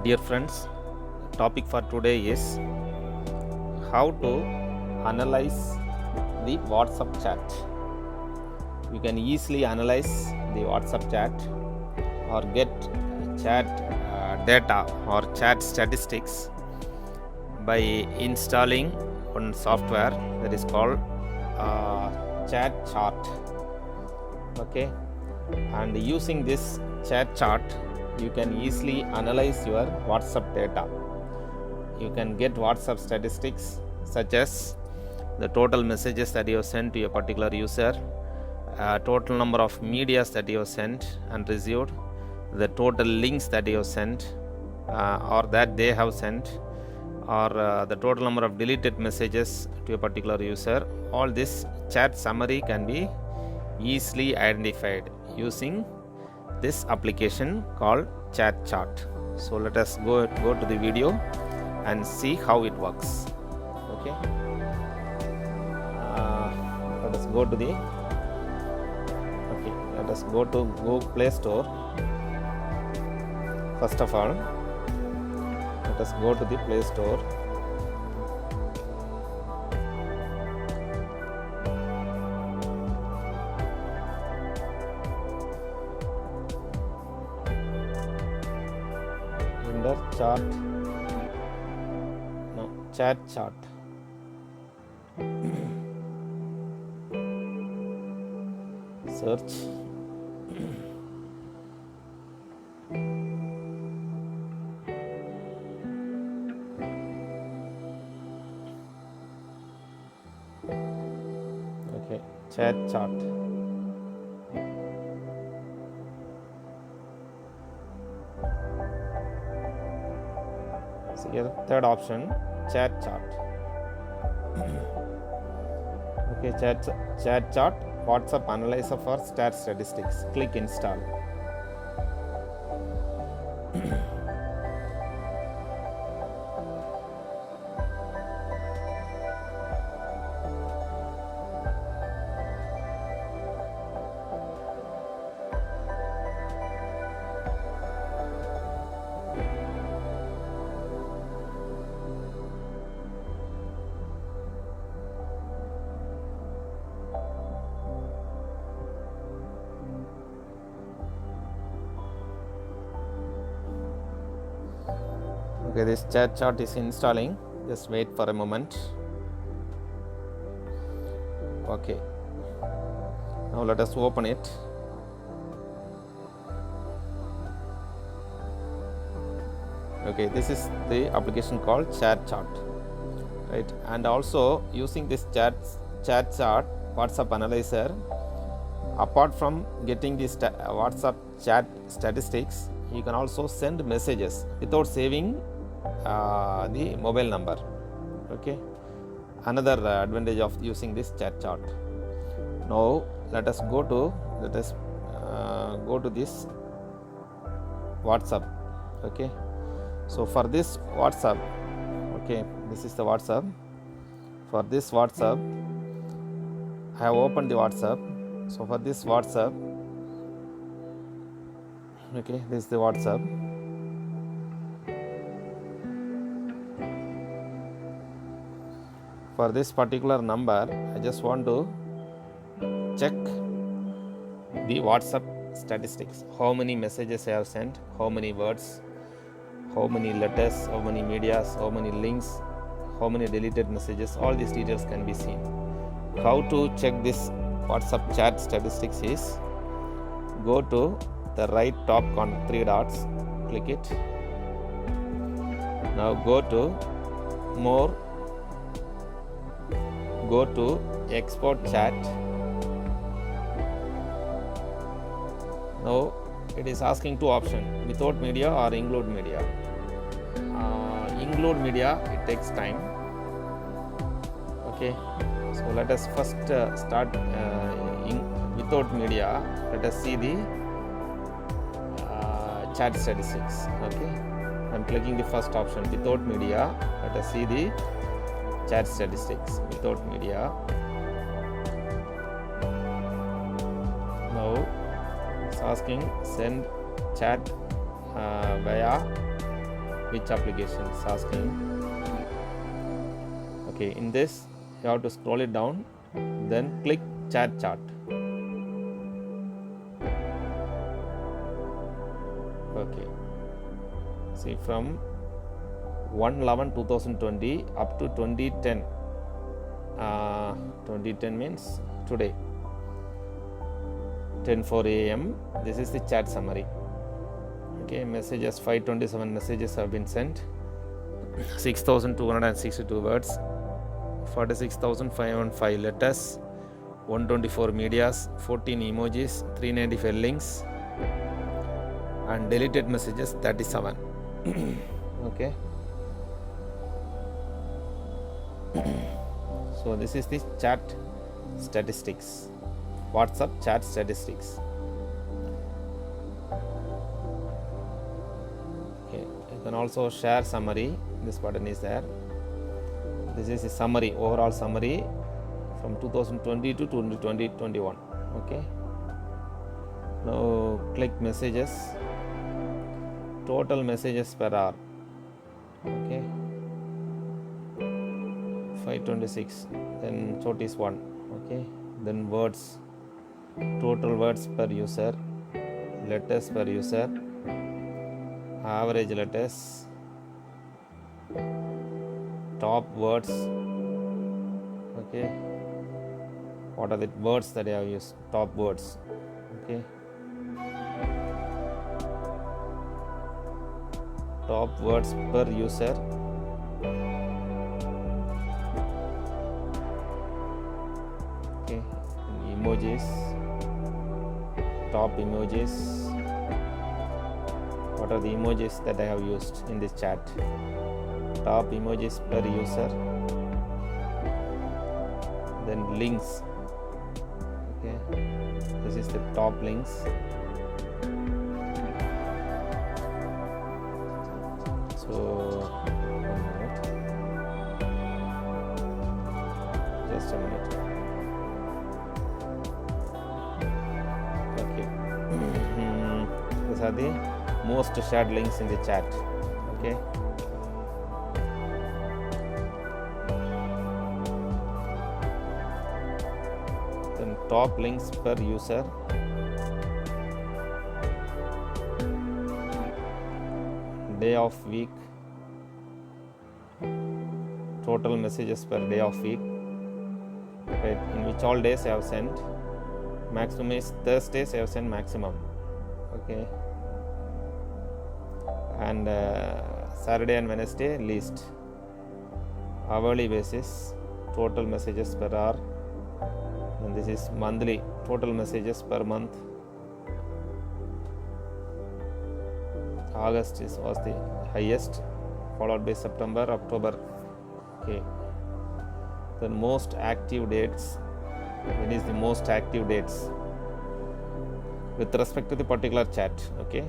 Dear friends, topic for today is how to analyze the WhatsApp chat. You can easily analyze the WhatsApp chat or get chat data or chat statistics by installing one software that is called chat chart. Okay, and using this chat chart you can easily analyze your WhatsApp data. You can get WhatsApp statistics such as the total messages that you have sent to a particular user, total number of medias that you have sent and received, the total links that you have sent or that they have sent, or the total number of deleted messages to a particular user. All this chat summary can be easily identified using this application called chat chart. So let us go to the video and see how it works. Okay, let us go to Google Play Store. First of all, let us go to the Play Store. Under chat chart. Search. Okay, chat chart. So here third option, chat chart. Okay, chat chart, WhatsApp Analyser for stat statistics. Click install. Okay, this chat chart is installing. Just wait for a moment. Okay, now let us open it. Okay, this is the application called chat chart, right? And also using this chat chart, WhatsApp Analyzer, apart from getting this WhatsApp chat statistics, you can also send messages without saving the mobile number. Okay, another advantage of using this chat chart. Now let us go to this WhatsApp. Okay, so for this WhatsApp, okay, this is the WhatsApp. For this WhatsApp, I have opened the WhatsApp. So for this WhatsApp, okay, this is the WhatsApp. For this particular number, I just want to check the WhatsApp statistics. How many messages I have sent, how many words, how many letters, how many medias, how many links, how many deleted messages. All these details can be seen. How to check this WhatsApp chat statistics is, go to the right top corner, 3 dots, click it. Now go to more, go to export chat. Now it is asking 2 options, without media or include media. Include media, it takes time. Okay, so let us first start without media. Let us see the chat statistics. Okay, I am clicking the first option, without media. Let us see the chat statistics without media. Now it's asking send chat via which application is asking. Okay, in this you have to scroll it down, then click chat chart. Okay, see, from 1/11/2020 up to 2010. 2010 means today, 10:04 a.m. This is the chat summary. Okay, messages, 527 messages have been sent, 6,262 words, 46,505 letters, 124 medias, 14 emojis, 395 links, and deleted messages 37. Okay. So this is the chat statistics, WhatsApp chat statistics. Okay, you can also share summary. This button is there. This is a summary, overall summary from 2020 to 2021. Okay. Now click messages. Total messages per hour. Okay. 526. Then choice 1. Okay. Then words. Total words per user. Letters per user. Average letters. Top words. Okay. What are the words that I have used? Top words. Okay. Top words per user. Okay. And emojis. Top emojis. What are the emojis that I have used in this chat? Top emojis per user. Then links. Okay. This is the top links. So, 1 minute. Just a minute. Okay. These are the most shared links in the chat. Okay. Then top links per user. Day of week, total messages per day of week, right, in which all days I have sent. Maximum is Thursdays I have sent maximum. Okay. And Saturday and Wednesday least. Hourly basis, total messages per hour. And this is monthly, total messages per month. August was the highest, followed by September, October. Okay. The most active dates. When is the most active dates with respect to the particular chat? Okay.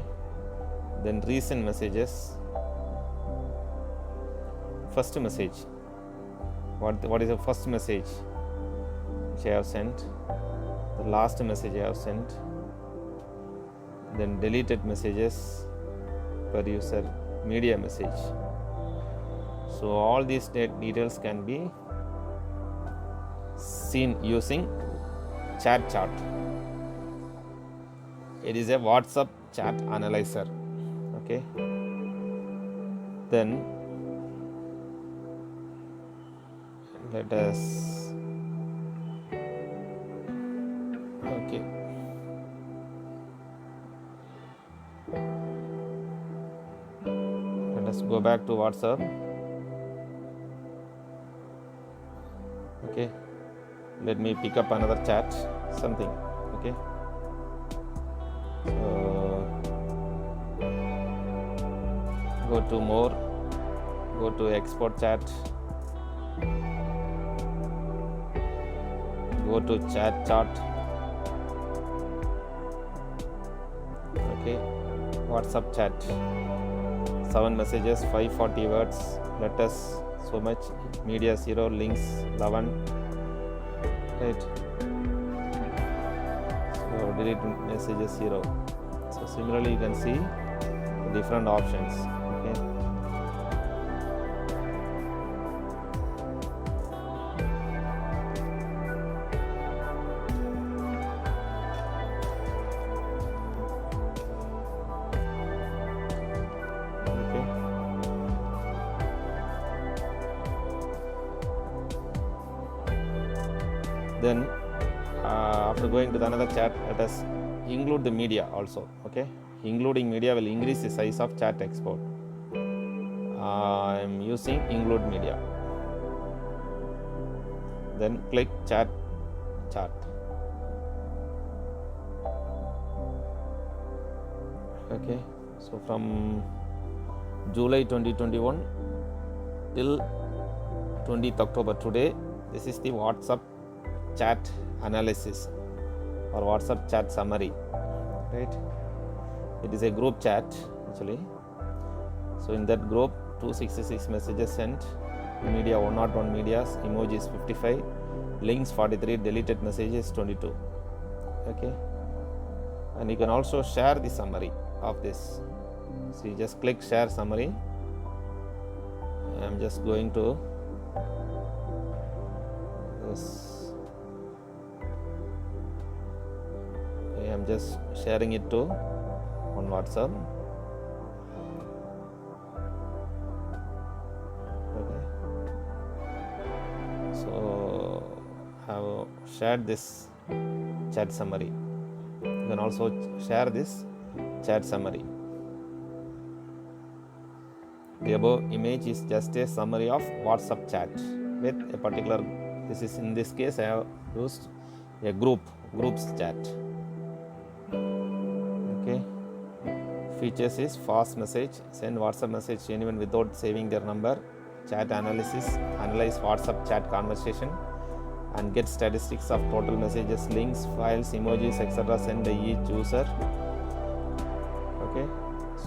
Then recent messages. First message. What is the first message which I have sent? The last message I have sent. Then deleted messages per user, media message. So all these details can be seen using chat chart. It is a WhatsApp chat analyzer. Okay. Then let us, okay, let us go back to WhatsApp. Okay, let me pick up another chat, something. Okay, so go to more, go to export chat, go to chat chart. Okay, WhatsApp chat, 7 messages, 540 words, letters so much, media 0, links 11, right? So delete messages 0. So similarly you can see different options. Okay, Then after going to the another chat, let us include the media also. Okay, including media will increase the size of chat export. I am using include media. Then click chat. Okay, so from July 2021 till 20th October today, this is the WhatsApp chat analysis or WhatsApp chat summary, right? It is a group chat actually. So in that group, 266 messages sent, media 101 medias, emojis 55, links 43, deleted messages 22. Okay, and you can also share the summary of this. So you just click share summary. I am just going to this. Okay, I am just sharing it to on WhatsApp. Okay, so I have shared this chat summary. You can also share this chat summary. The above image is just a summary of WhatsApp chat with a particular, this is in this case I have used a groups chat. Okay, features is fast message, send WhatsApp message to anyone without saving their number, chat analysis, analyze WhatsApp chat conversation and get statistics of total messages, links, files, emojis, etc. sent by each user. Okay,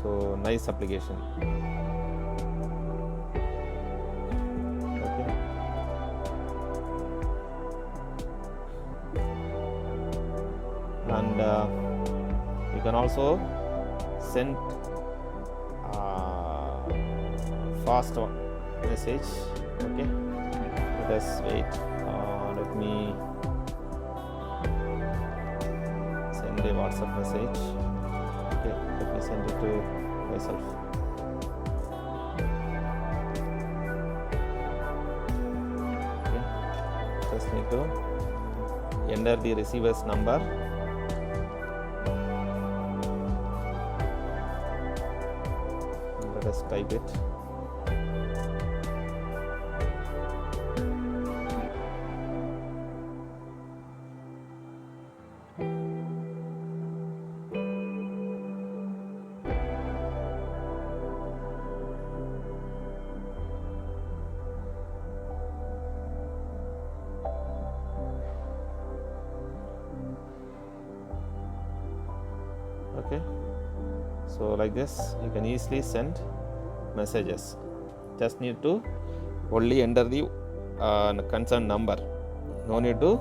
so nice application. Okay, and you can also send fast message. Okay, let us wait. Let me send a WhatsApp message. Okay, let me send it to myself. Okay, just need to enter the receiver's number. Let us type it. Okay, so like this you can easily send messages. Just need to only enter the concerned number. No need to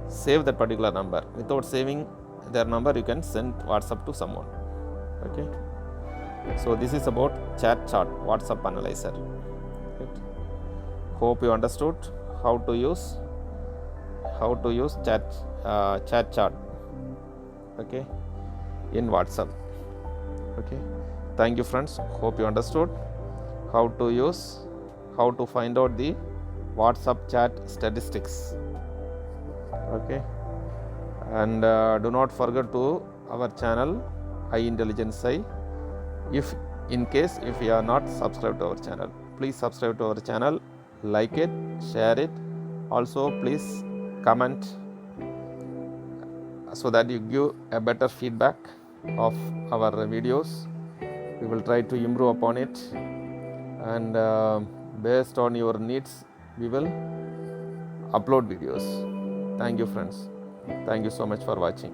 save that particular number. Without saving their number, you can send WhatsApp to someone. Okay, so this is about chat WhatsApp analyzer. Right. Hope you understood how to use chat okay, in WhatsApp. Okay, thank you friends. Hope you understood how to find out the WhatsApp chat statistics. Okay, and do not forget to our channel iINTELLIGENCEi. If you are not subscribed to our channel, please subscribe to our channel, like it, share it. Also please comment so that you give a better feedback of our videos. We will try to improve upon it, and based on your needs we will upload videos. Thank you friends. Thank you so much for watching.